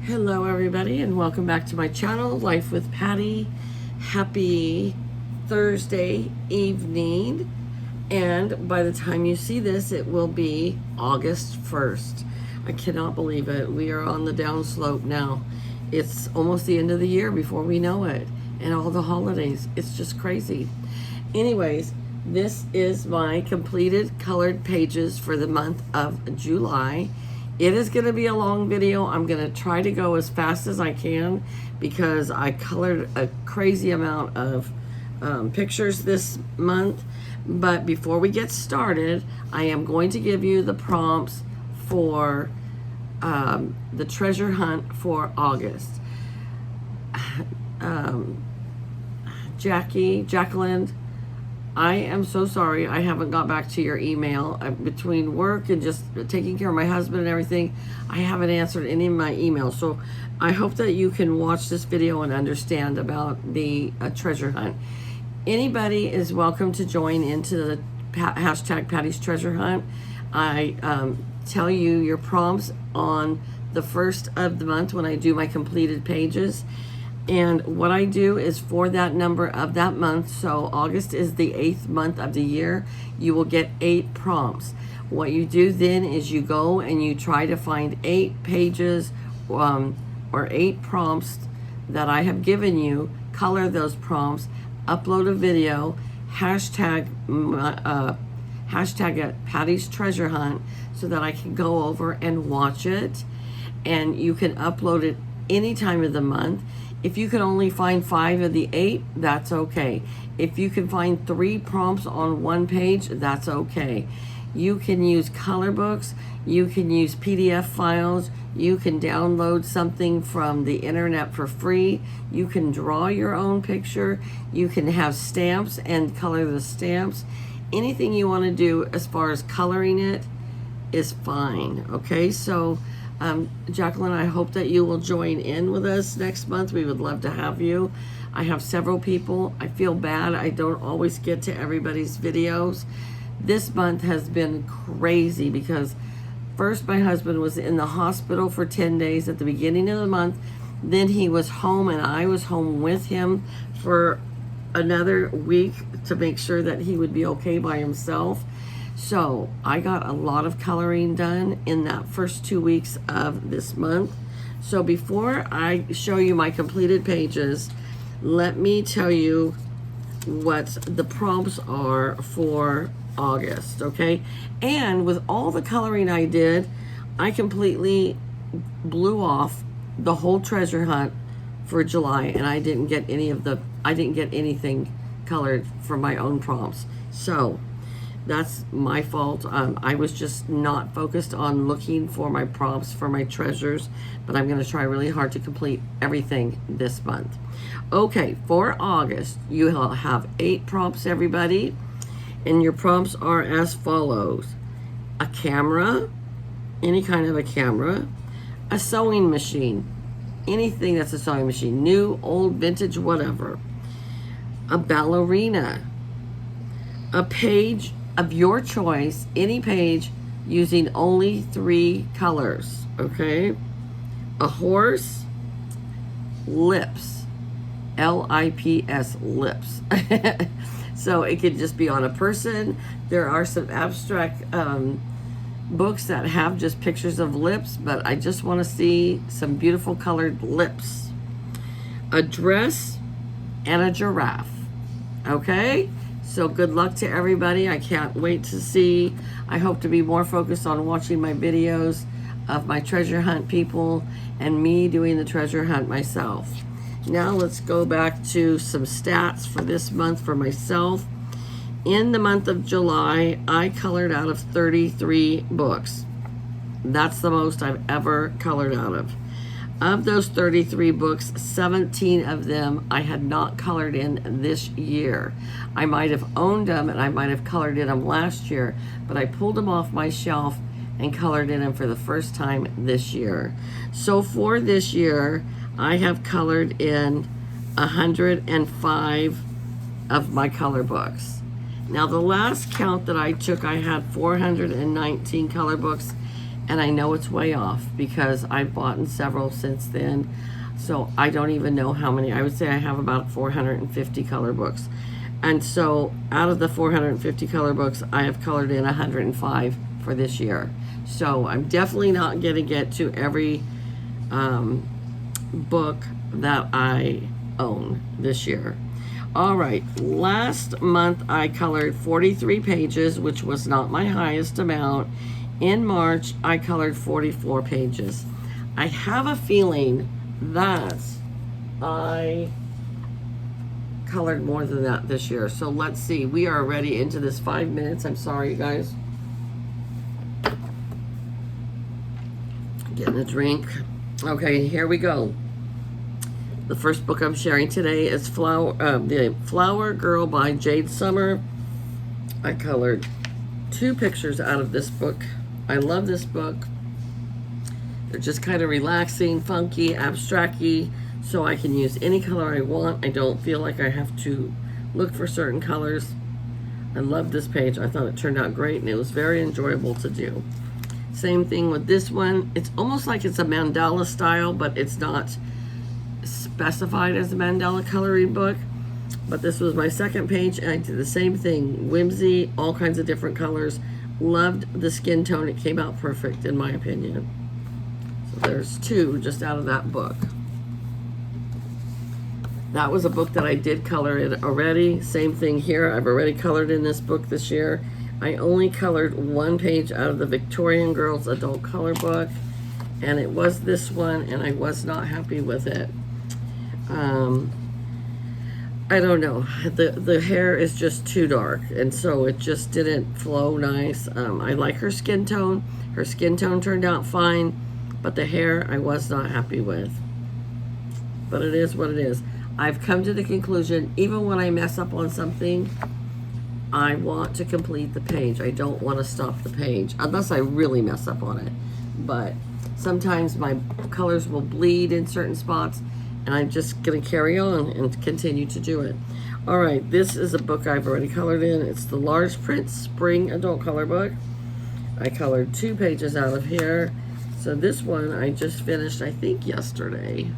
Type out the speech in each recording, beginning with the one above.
Hello everybody and welcome back to my channel, Life with Patty. Happy Thursday evening, and by the time you see this it will be August 1st. I cannot believe it. We are on the downslope now. It's almost the end of the year before we know it, and all the holidays. It's just crazy. Anyways, this is my completed colored pages for the month of July. It is going to be a long video. I'm going to try to go as fast as I can because I colored a crazy amount of pictures this month. But before we get started, I am going to give you the prompts for the treasure hunt for August. Jacqueline, I am so sorry I haven't got back to your email. Between work and just taking care of my husband and everything, I haven't answered any of my emails. So I hope that you can watch this video and understand about the treasure hunt. Anybody is welcome to join into the hashtag Patty's Treasure Hunt. I tell you your prompts on the first of the month when I do my completed pages. And what I do is for that number of that month, so August is the 8th month of the year, you will get 8 prompts. What you do then is you go and you try to find 8 pages or 8 prompts that I have given you, color those prompts, upload a video, hashtag it Patty's Treasure Hunt so that I can go over and watch it. And you can upload it any time of the month. If you can only find 5 of the 8, that's okay. If you can find 3 prompts on one page, that's okay. You can use color books, you can use PDF files, you can download something from the internet for free, you can draw your own picture, you can have stamps and color the stamps. Anything you want to do as far as coloring it is fine, okay? So Jacqueline, I hope that you will join in with us next month. We would love to have you. I have several people. I feel bad I don't always get to everybody's videos. This month has been crazy because first my husband was in the hospital for 10 days at the beginning of the month. Then he was home and I was home with him for another week to make sure that he would be okay by himself. So I got a lot of coloring done in that first 2 weeks of this month. So before I show you my completed pages, let me tell you what the prompts are for August, okay? And with all the coloring I did, I completely blew off the whole treasure hunt for July, and I didn't get anything colored for my own prompts. So that's my fault. I was just not focused on looking for my prompts for my treasures, but I'm going to try really hard to complete everything this month. Okay, for August, you will have 8 prompts, everybody, and your prompts are as follows: a camera, any kind of a camera, a sewing machine, anything that's a sewing machine, new, old, vintage, whatever, a ballerina, a page of your choice, any page using only 3 colors, okay? A horse, lips, L-I-P-S, lips. So it could just be on a person. There are some abstract books that have just pictures of lips, but I just want to see some beautiful colored lips. A dress and a giraffe, okay? So good luck to everybody. I can't wait to see. I hope to be more focused on watching my videos of my treasure hunt people and me doing the treasure hunt myself. Now let's go back to some stats for this month for myself. In the month of July, I colored out of 33 books. That's the most I've ever colored out of. Of those 33 books, 17 of them I had not colored in this year. I might have owned them and I might have colored in them last year, but I pulled them off my shelf and colored in them for the first time this year. So for this year, I have colored in 105 of my color books. Now the last count that I took, I had 419 color books, and I know it's way off because I've bought several since then. So I don't even know how many. I would say I have about 450 color books. And so out of the 450 color books, I have colored in 105 for this year. So I'm definitely not going to get to every book that I own this year. All right, last month I colored 43 pages, which was not my highest amount. In March, I colored 44 pages. I have a feeling that I colored more than that this year. So let's see. We are already into this 5 minutes. I'm sorry, you guys. Getting a drink. Okay, here we go. The first book I'm sharing today is The Flower Girl by Jade Summer. I colored 2 pictures out of this book. I love this book. They're just kind of relaxing, funky, abstract-y, so I can use any color I want. I don't feel like I have to look for certain colors. I love this page. I thought it turned out great, and it was very enjoyable to do. Same thing with this one. It's almost like it's a mandala style, but it's not specified as a mandala coloring book. But this was my second page, and I did the same thing. Whimsy, all kinds of different colors. Loved the skin tone. It came out perfect, in my opinion. So there's 2 just out of that book. That was a book that I did color in already. Same thing here. I've already colored in this book this year. I only colored 1 page out of the Victorian Girls adult color book, and it was this one, and I was not happy with it. I don't know. The hair is just too dark, and so it just didn't flow nice. I like her skin tone. Her skin tone turned out fine, but the hair I was not happy with. But it is what it is. I've come to the conclusion, even when I mess up on something, I want to complete the page. I don't want to stop the page, unless I really mess up on it. But sometimes my colors will bleed in certain spots, and I'm just going to carry on and continue to do it. All right, this is a book I've already colored in. It's the Large Print Spring Adult Color Book. I colored 2 pages out of here. So this one I just finished, I think, yesterday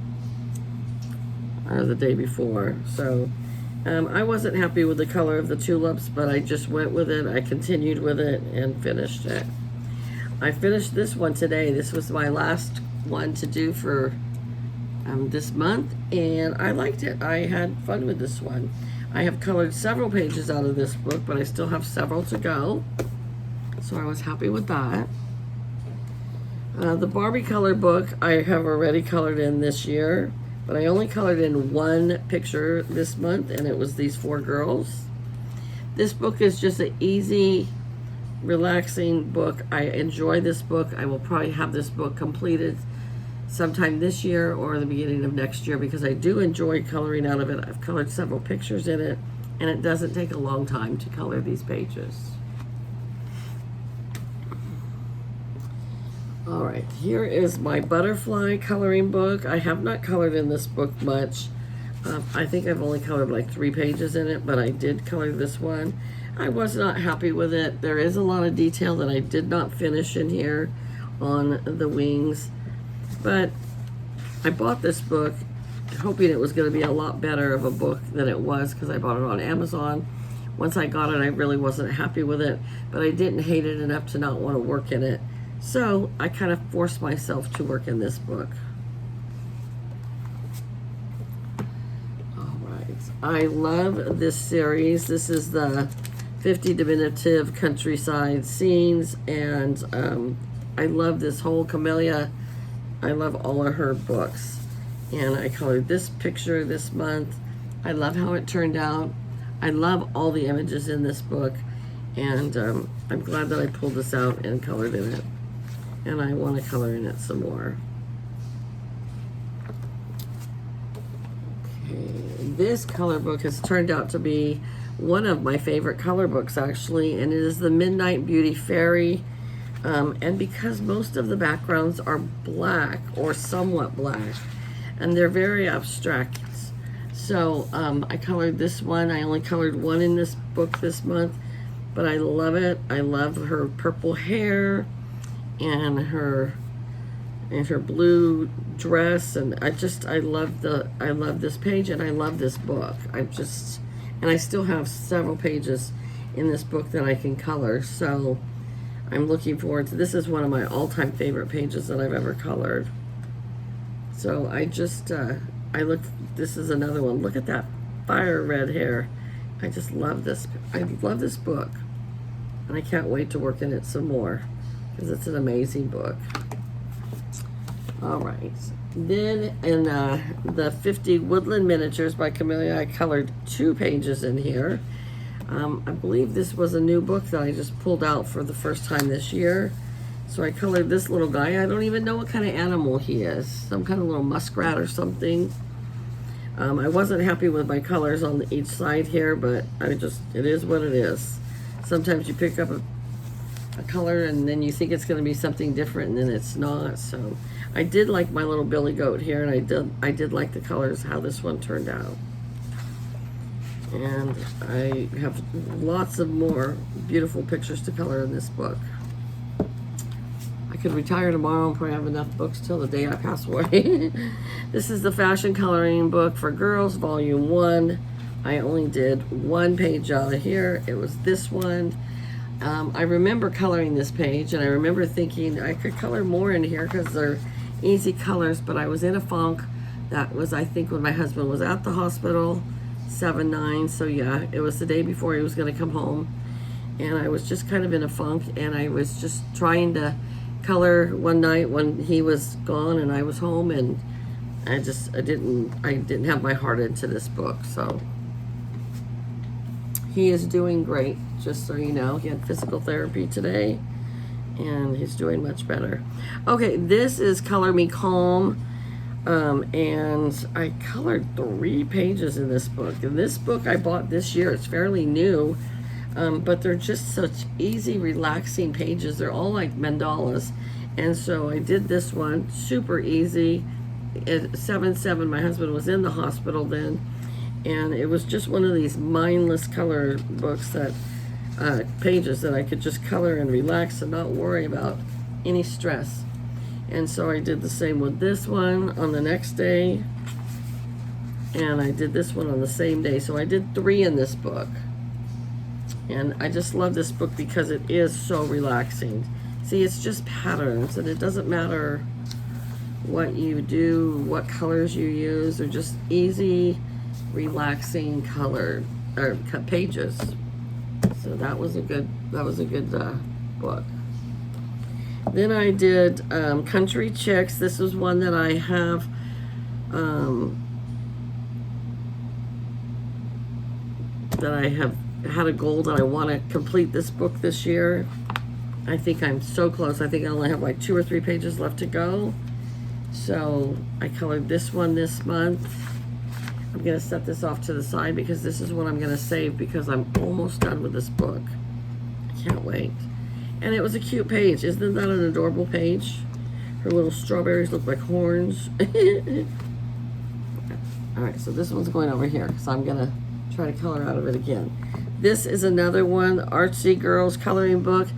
or the day before. So I wasn't happy with the color of the tulips, but I just went with it. I continued with it and finished it. I finished this one today. This was my last one to do for this month, and I liked it. I had fun with this one. I have colored several pages out of this book, but I still have several to go, so I was happy with that. The Barbie color book I have already colored in this year, but I only colored in 1 picture this month, and it was these 4 girls. This book is just an easy, relaxing book. I enjoy this book. I will probably have this book completed sometime this year or the beginning of next year, because I do enjoy coloring out of it. I've colored several pictures in it, and it doesn't take a long time to color these pages. All right, here is my butterfly coloring book. I have not colored in this book much. I think I've only colored like 3 pages in it, but I did color this one. I was not happy with it. There is a lot of detail that I did not finish in here on the wings. But I bought this book hoping it was going to be a lot better of a book than it was, because I bought it on Amazon. Once I got it, I really wasn't happy with it, but I didn't hate it enough to not want to work in it. So I kind of forced myself to work in this book. All right. I love this series. This is the 50 Diminutive Countryside Scenes, and I love this whole Camellia. I love all of her books, and I colored this picture this month. I love how it turned out. I love all the images in this book, and I'm glad that I pulled this out and colored in it, and I want to color in it some more. Okay, this color book has turned out to be one of my favorite color books, actually, and it is the Midnight Beauty Fairy. And because most of the backgrounds are black or somewhat black, and they're very abstract, so I colored this one. I only colored 1 in this book this month, but I love it. I love her purple hair, and her blue dress, and I love this page, and I love this book. And I still have several pages in this book that I can color, so I'm looking forward to this. Is one of my all-time favorite pages that I've ever colored. So this is another one. Look at that fire red hair. I just love this. I love this book, and I can't wait to work in it some more because it's an amazing book. All right. Then in the 50 Woodland Miniatures by Camellia, I colored 2 pages in here. I believe this was a new book that I just pulled out for the first time this year. So I colored this little guy. I don't even know what kind of animal he is. Some kind of little muskrat or something. I wasn't happy with my colors on each side here, but it is what it is. Sometimes you pick up a color and then you think it's going to be something different, and then it's not. So I did like my little billy goat here, and I did like the colors, how this one turned out. And I have lots of more beautiful pictures to color in this book. I could retire tomorrow and probably have enough books till the day I pass away. This is the Fashion Coloring Book for Girls, Volume 1. I only did 1 page out of here. It was this one. I remember coloring this page, and I remember thinking I could color more in here because they're easy colors, but I was in a funk. That was, I think, when my husband was at the hospital, 7/9. So yeah, it was the day before he was going to come home, and I was just kind of in a funk, and I was just trying to color one night when he was gone and I was home, and I didn't have my heart into this book. So he is doing great, just so you know. He had physical therapy today, and he's doing much better. Okay, this is Color Me Calm, and I colored 3 pages in this book. And this book I bought this year. It's fairly new, but they're just such easy, relaxing pages. They're all like mandalas, and so I did this one, super easy. At 7/7, my husband was in the hospital then, and it was just one of these mindless color books that pages that I could just color and relax and not worry about any stress. And so I did the same with this one on the next day, and I did this one on the same day. So I did 3 in this book, and I just love this book because it is so relaxing. See, it's just patterns, and it doesn't matter what you do, what colors you use. They're just easy, relaxing color or pages. So that was a good book. Then I did Country Chicks. This was one that I have had a goal that I want to complete this book this year. I think I'm so close. I think I only have like 2 or 3 pages left to go. So I colored this one this month. I'm going to set this off to the side because this is what I'm going to save because I'm almost done with this book. I can't wait. And it was a cute page. Isn't that an adorable page? Her little strawberries look like horns. Alright, so this one's going over here because I'm going to try to color out of it again. This is another one, Artsy Girls Coloring Book.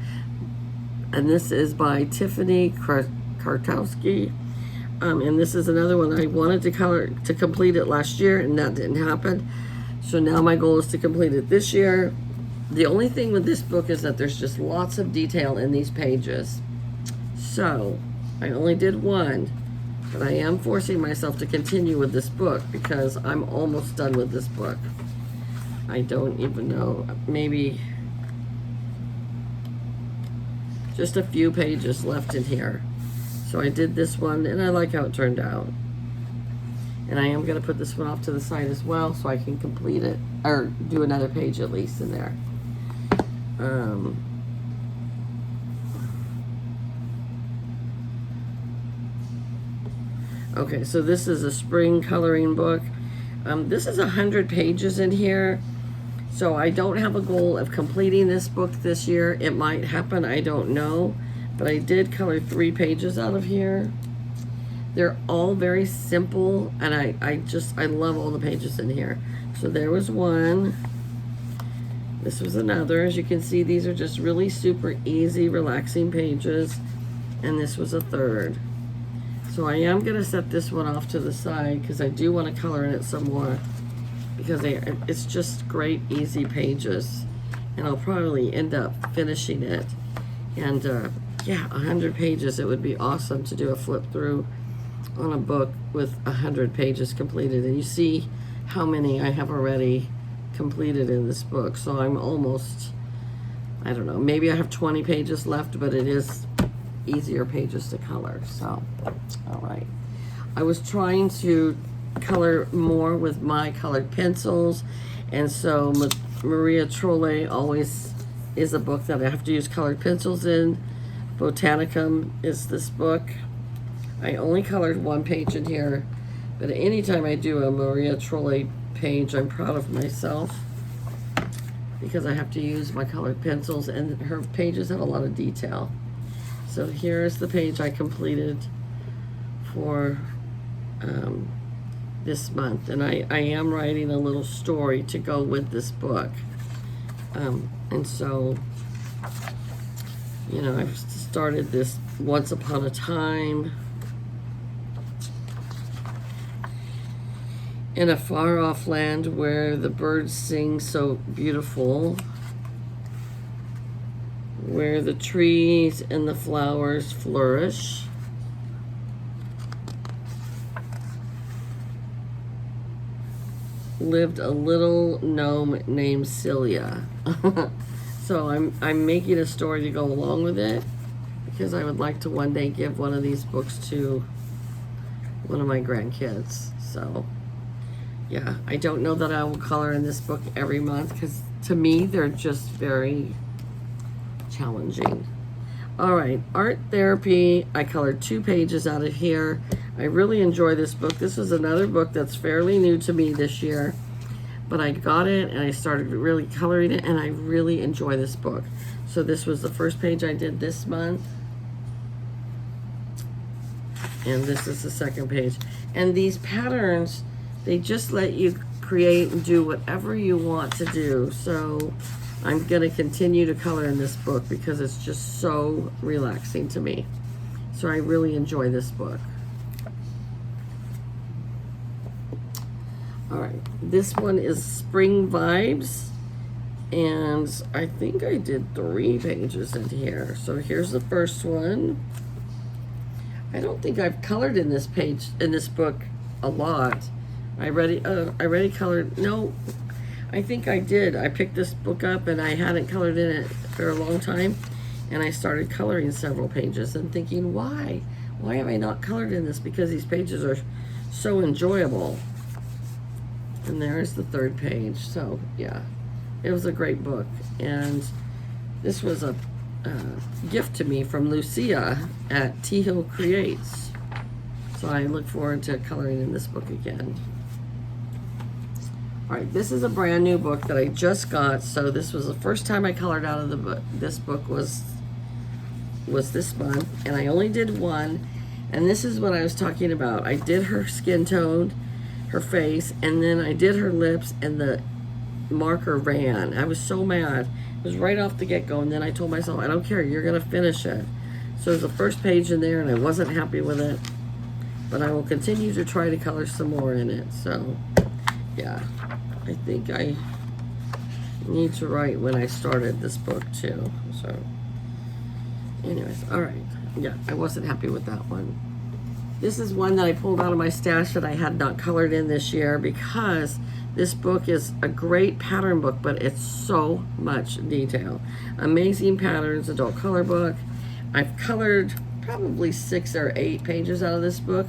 And this is by Tiffany Kartowski. And this is another one I wanted to complete it last year, and that didn't happen. So now my goal is to complete it this year. The only thing with this book is that there's just lots of detail in these pages. So I only did 1, but I am forcing myself to continue with this book because I'm almost done with this book. I don't even know, maybe just a few pages left in here. So I did this one, and I like how it turned out. And I am going to put this one off to the side as well so I can complete it, or do another page at least in there. Okay, so this is a spring coloring book. This is 100 pages in here. So I don't have a goal of completing this book this year. It might happen, I don't know. But I did color 3 pages out of here. They're all very simple, and I love all the pages in here. So there was one. This was another. As you can see, these are just really super easy, relaxing pages. and this was a third. So I am going to set this one off to the side because I do want to color in it some more, because it's just great, easy pages, and I'll probably end up finishing it. And yeah, 100 pages. It would be awesome to do a flip through on a book with 100 pages completed. And you see how many I have already completed in this book. So I'm almost, I don't know, maybe I have 20 pages left, but it is easier pages to color. So, all right. I was trying to color more with my colored pencils, and so Maria Trolle always is a book that I have to use colored pencils in. Botanicum is this book. I only colored one page in here, but anytime I do a Maria Trolle page, I'm proud of myself because I have to use my colored pencils, and her pages have a lot of detail. So here's the page I completed for this month, and I am writing a little story to go with this book. And so, you know, I've started this Once Upon a Time in a far off land where the birds sing so beautiful, where the trees and the flowers flourish. Lived a little gnome named Celia. So I'm making a story to go along with it, because I would like to one day give one of these books to one of my grandkids. So yeah, I don't know that I will color in this book every month, because to me they're just very challenging. All right, Art Therapy. I colored 2 pages out of here. I really enjoy this book. This is another book that's fairly new to me this year, but I got it and I started really coloring it, and I really enjoy this book. So this was the first page I did this month, and this is the second page. And these patterns, they just let you create and do whatever you want to do. So I'm going to continue to color in this book because it's just so relaxing to me. So I really enjoy this book. All right, this one is Spring Vibes, and I think I did 3 pages in here. So here's the first one. I don't think I've colored in this book a lot. I already colored. No, I think I did. I picked this book up and I hadn't colored in it for a long time, and I started coloring several pages and thinking, why have I not colored in this? Because these pages are so enjoyable. And there's the 3rd page. So yeah, it was a great book, and this was a gift to me from Lucia at T Hill Creates. So I look forward to coloring in this book again. All right, this is a brand new book that I just got. So this was the first time I colored out of the book. This book was this month, and I only did one. And this is what I was talking about. I did her skin tone, her face, and then I did her lips, and the marker ran. I was so mad. It was right off the get-go, and then I told myself, I don't care, you're gonna finish it. So there's the first page in there, and I wasn't happy with it, but I will continue to try to color some more in it. So yeah, I think I need to write when I started this book too. So anyways, all right, yeah, I wasn't happy with that one. This is one that I pulled out of my stash that I had not colored in this year, because this book is a great pattern book, but it's so much detail. Amazing Patterns adult color book. I've colored probably 6 or 8 pages out of this book,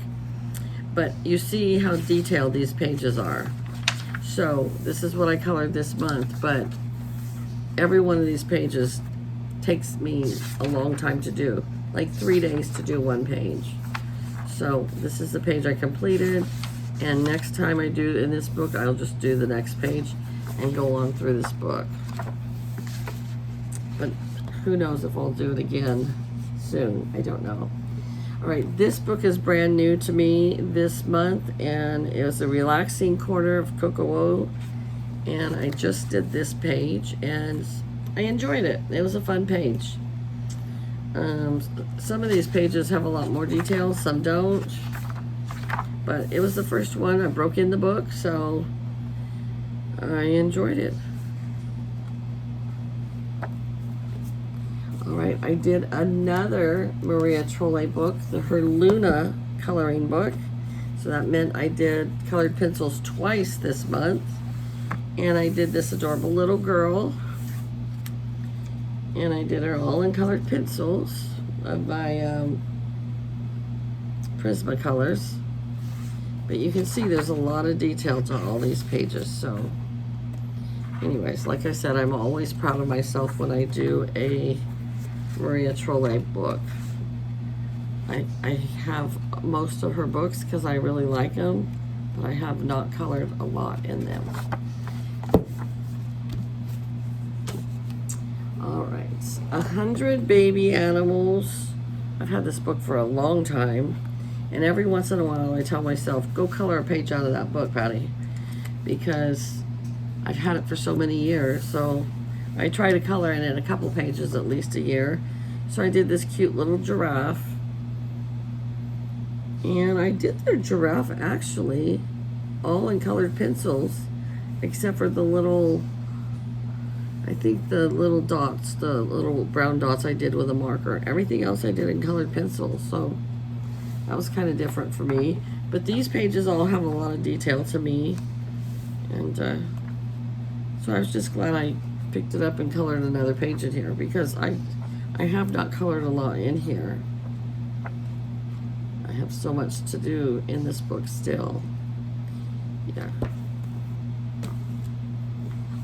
but you see how detailed these pages are. So this is what I colored this month, but every one of these pages takes me a long time to do, like 3 days to do one page. So this is the page I completed, and next time I do in this book, I'll just do the next page and go on through this book. But who knows if I'll do it again soon. I don't know. All right, this book is brand new to me this month, and it was a relaxing corner of Kokomo, and I just did this page, and I enjoyed it. It was a fun page. Some of these pages have a lot more details, some don't. But it was the first one. I broke in the book, so I enjoyed it. All right, I did another Maria Trolle book, her Luna coloring book. So that meant I did colored pencils twice this month. And I did this adorable little girl. And I did her all in colored pencils of my Prismacolors. But you can see there's a lot of detail to all these pages. So anyways, like I said, I'm always proud of myself when I do a Maria Trolle book. I have most of her books because I really like them, but I have not colored a lot in them. All right, 100 Baby Animals. I've had this book for a long time, and every once in a while I tell myself, go color a page out of that book, Patty, because I've had it for so many years. So I try to color in it a couple pages at least a year. So I did this cute little giraffe. And I did their giraffe actually all in colored pencils, except for the little, I think the little dots, the little brown dots I did with a marker. Everything else I did in colored pencils. So that was kind of different for me. But these pages all have a lot of detail to me. And so I was just glad I picked it up and colored another page in here, because I have not colored a lot in here. I have so much to do in this book still. Yeah.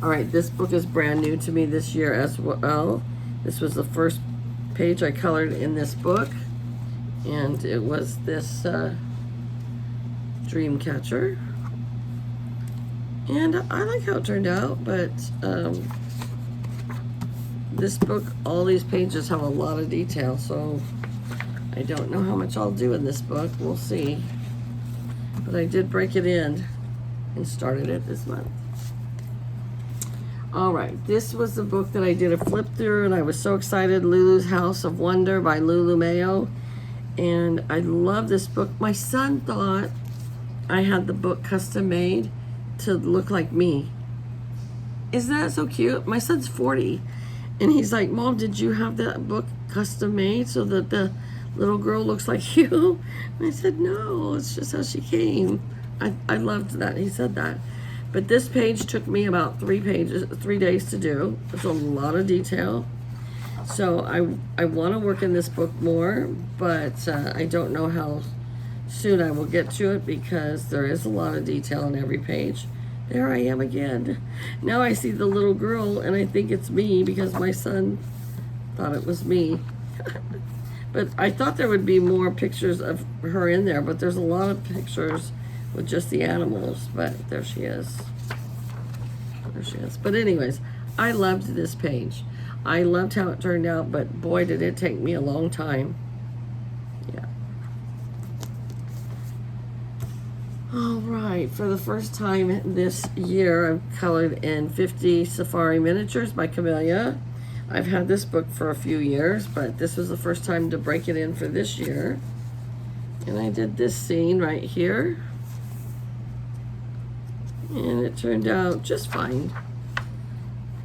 All right, this book is brand new to me this year as well. This was the first page I colored in this book, and it was this Dreamcatcher. And I like how it turned out, but this book, all these pages have a lot of detail, so I don't know how much I'll do in this book. We'll see. But I did break it in and started it this month. All right, this was the book that I did a flip through, and I was so excited. Lulu's House of Wonder by Lulu Mayo. And I love this book. My son thought I had the book custom made to look like me. Isn't that so cute? My son's 40. And he's like, Mom, did you have that book custom made so that the little girl looks like you? And I said, no, it's just how she came. I loved that he said that. But this page took me about 3 days to do. There's a lot of detail. So I want to work in this book more, but I don't know how soon I will get to it, because there is a lot of detail in every page. There I am again. Now I see the little girl and I think it's me, because my son thought it was me. But I thought there would be more pictures of her in there, but there's a lot of pictures with just the animals. But there she is. There she is. But anyways, I loved this page. I loved how it turned out, but boy, did it take me a long time. Yeah. All right, for the first time this year, I've colored in 50 Safari Miniatures by Camellia. I've had this book for a few years, but this was the first time to break it in for this year. And I did this scene right here. And it turned out just fine.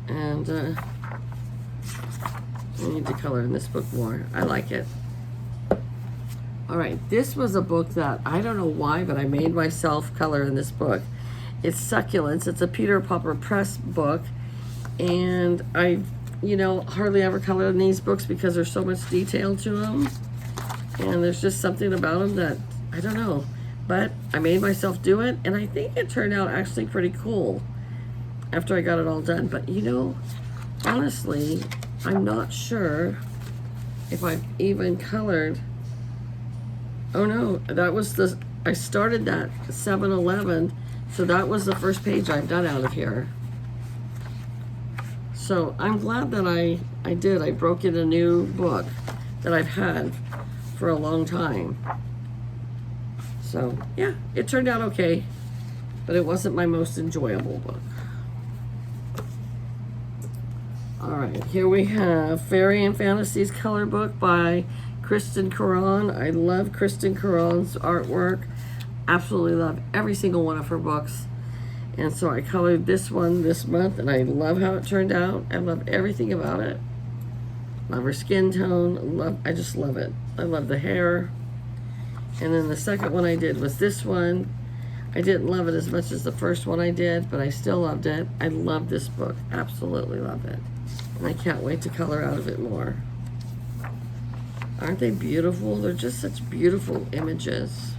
And I need to color in this book more. I like it. All right, this was a book that I don't know why, but I made myself color in this book. It's Succulents. It's a Peter Popper Press book. And I, hardly ever color in these books because there's so much detail to them. And there's just something about them that, I don't know. But I made myself do it, and I think it turned out actually pretty cool after I got it all done. But honestly, I'm not sure if I've even colored. Oh no, that was I started that 7-11, so that was the first page I've done out of here. So I'm glad that I did. I broke in a new book that I've had for a long time. So yeah, it turned out okay, but it wasn't my most enjoyable book. All right, here we have Fairy and Fantasies color book by Kristen Caron. I love Kristen Caron's artwork. Absolutely love every single one of her books. And so I colored this one this month, and I love how it turned out. I love everything about it. Love her skin tone. I just love it. I love the hair. And then the second one I did was this one. I didn't love it as much as the first one I did, but I still loved it. I love this book. Absolutely love it. And I can't wait to color out of it more. Aren't they beautiful? They're just such beautiful images.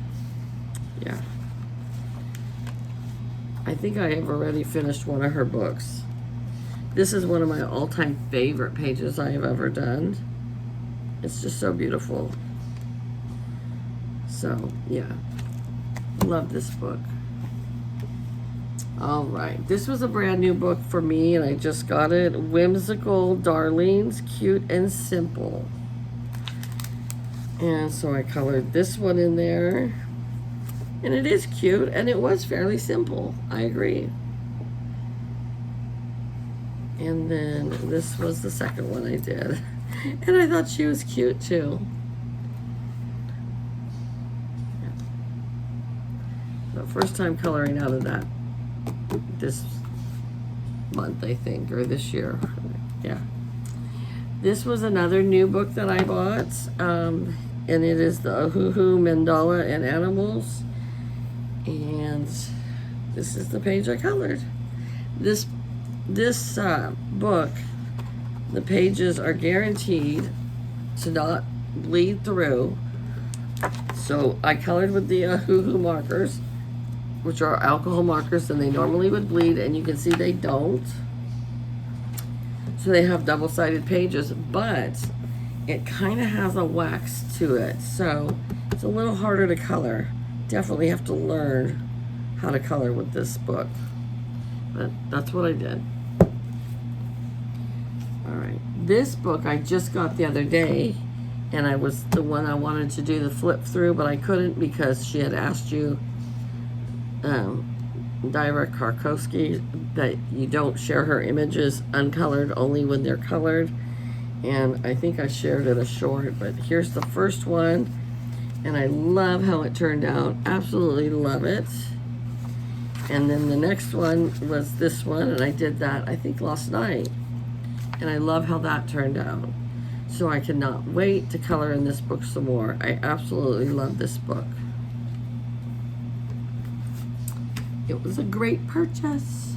Yeah. I think I have already finished one of her books. This is one of my all-time favorite pages I have ever done. It's just so beautiful. So, yeah. Love this book. All right, this was a brand new book for me, and I just got it. Whimsical Darlings, Cute and Simple. And so I colored this one in there. And it is cute, and it was fairly simple. I agree. And then this was the second one I did. And I thought she was cute too. The first time coloring out of that this month, I think, or this year. Yeah. This was another new book that I bought, and it is the Ohuhu Mandala and Animals. And this is the page I colored. This book, the pages are guaranteed to not bleed through. So I colored with the Ohuhu markers, which are alcohol markers, and they normally would bleed, and you can see they don't. So they have double-sided pages, but it kind of has a wax to it, so it's a little harder to color. Definitely have to learn how to color with this book, but that's what I did. All right, this book I just got the other day, and I was the one I wanted to do the flip through, but I couldn't because she had asked you, Dyra Karkowski, that you don't share her images uncolored, only when they're colored. And I think I shared it a short, but here's the first one, and I love how it turned out. Absolutely love it. And then the next one was this one, and I did that I think last night, and I love how that turned out. So I cannot wait to color in this book some more. I absolutely love this book. It was a great purchase.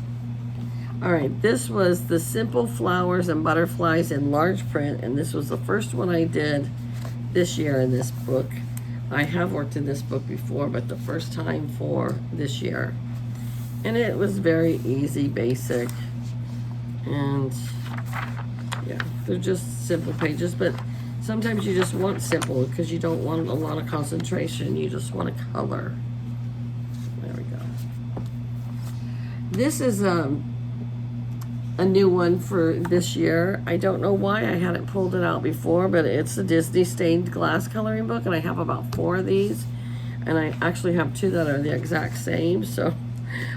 All right, this was the Simple Flowers and Butterflies in large print, and this was the first one I did this year in this book. I have worked in this book before, but the first time for this year. And it was very easy, basic, and yeah, they're just simple pages, but sometimes you just want simple because you don't want a lot of concentration. You just want to color. There we go. This is a new one for this year. I don't know why I hadn't pulled it out before, but it's a Disney stained glass coloring book, and I have about 4 of these, and I actually have 2 that are the exact same, so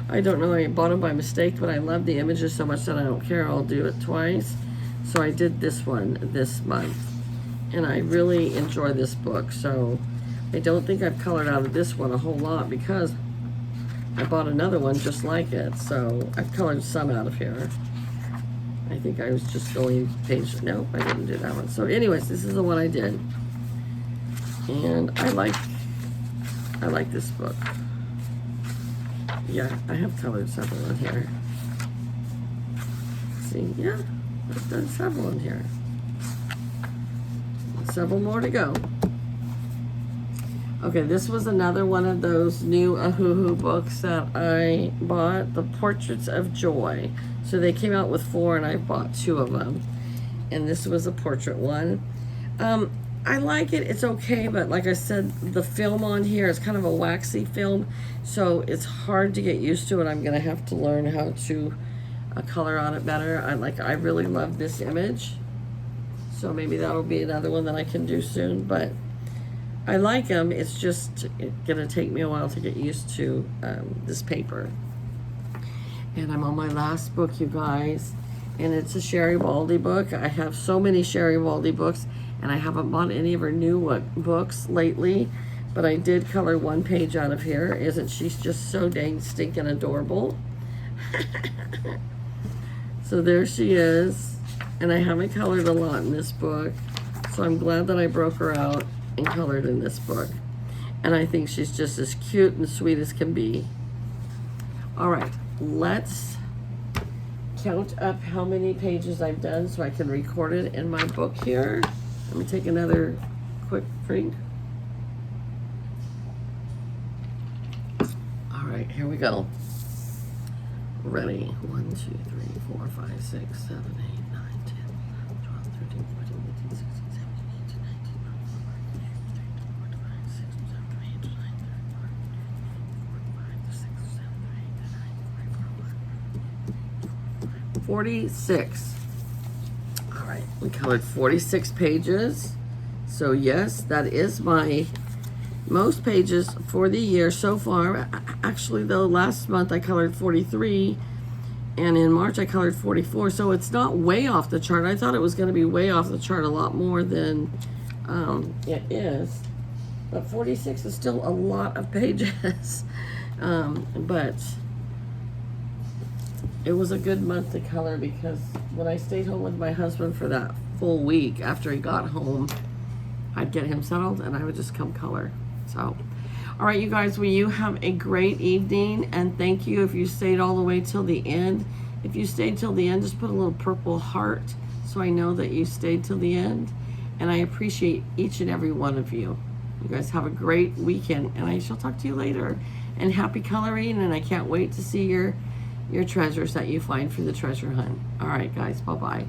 I don't know, I bought them by mistake, but I love the images so much that I don't care, I'll do it twice. So I did this one this month, and I really enjoy this book, so I don't think I've colored out of this one a whole lot because I bought another one just like it, so I've colored some out of here. I think I was just going page, no, I didn't do that one. So anyways, this is the one I did. And I like this book. Yeah, I have colored several in here. See, yeah, I've done several in here. Several more to go. Okay, this was another one of those new Ohuhu books that I bought, the Portraits of Joy. So they came out with 4, and I bought 2 of them. And this was a portrait one. I like it, it's okay, but like I said, the film on here is kind of a waxy film, so it's hard to get used to, and I'm gonna have to learn how to color on it better. I really love this image, so maybe that'll be another one that I can do soon, but I like them. It's just gonna take me a while to get used to this paper. And I'm on my last book, you guys, and it's a Sherry Baldy book. I have so many Sherry Baldy books, and I haven't bought any of her new books lately, but I did color one page out of here. Isn't she just so dang stinking adorable? So there she is, and I haven't colored a lot in this book, so I'm glad that I broke her out and colored in this book. And I think she's just as cute and sweet as can be. All right, let's count up how many pages I've done so I can record it in my book here. Let me take another quick drink. All right, here we go. Ready. 1, 2, 3, 4, 5, 6, 7, 8, 9, 10, 12, 13, 14, 15, 16, 17, 18, 19, 20, 21, 22, 23, 24, 25, 26, 27, 28, 29, 30, 31, 46. All right, we colored 46 pages. So yes, that is my most pages for the year so far. Actually, though, last month I colored 43, and in March I colored 44, so it's not way off the chart. I thought it was going to be way off the chart a lot more than it is, but 46 is still a lot of pages. But it was a good month to color, because when I stayed home with my husband for that full week after he got home, I'd get him settled and I would just come color. So, all right, you guys, well, you have a great evening, and thank you if you stayed all the way till the end. If you stayed till the end, just put a little purple heart so I know that you stayed till the end, and I appreciate each and every one of you. You guys have a great weekend, and I shall talk to you later. And happy coloring, and I can't wait to see your treasures that you find for the treasure hunt. All right, guys, bye-bye.